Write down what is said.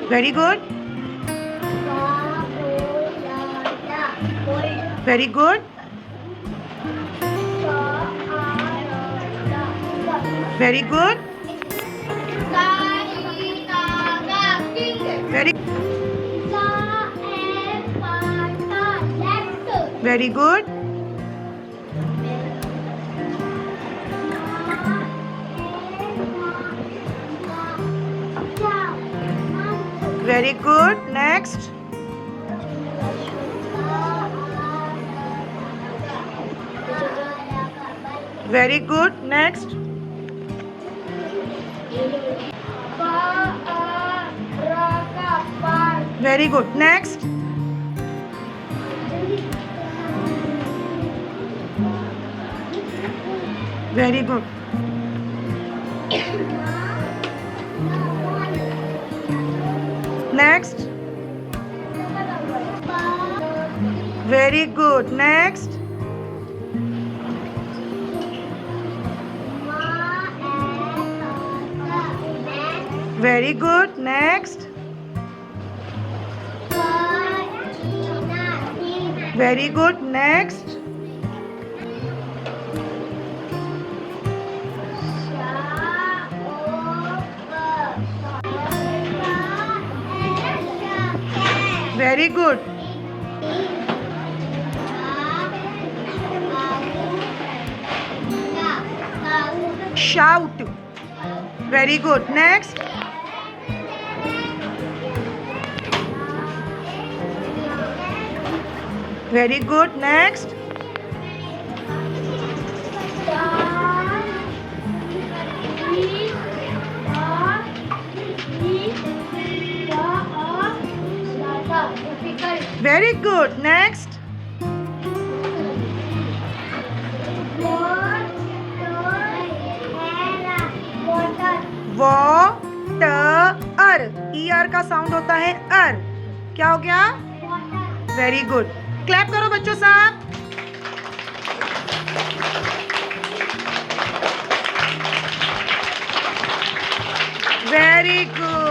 Very good. Very good. Very good. Very very good. Very good. Next. Very good. Next. Very good. Next. Very good. Next. Very good. Next. Very good. Next. Very good. Next. Very good. Shout. Very good. Next. Very good. Next. Very good. Next. Water ER का sound होता है अर. क्या हो गया? Very good. Clap करो बच्चों साहब. Very good.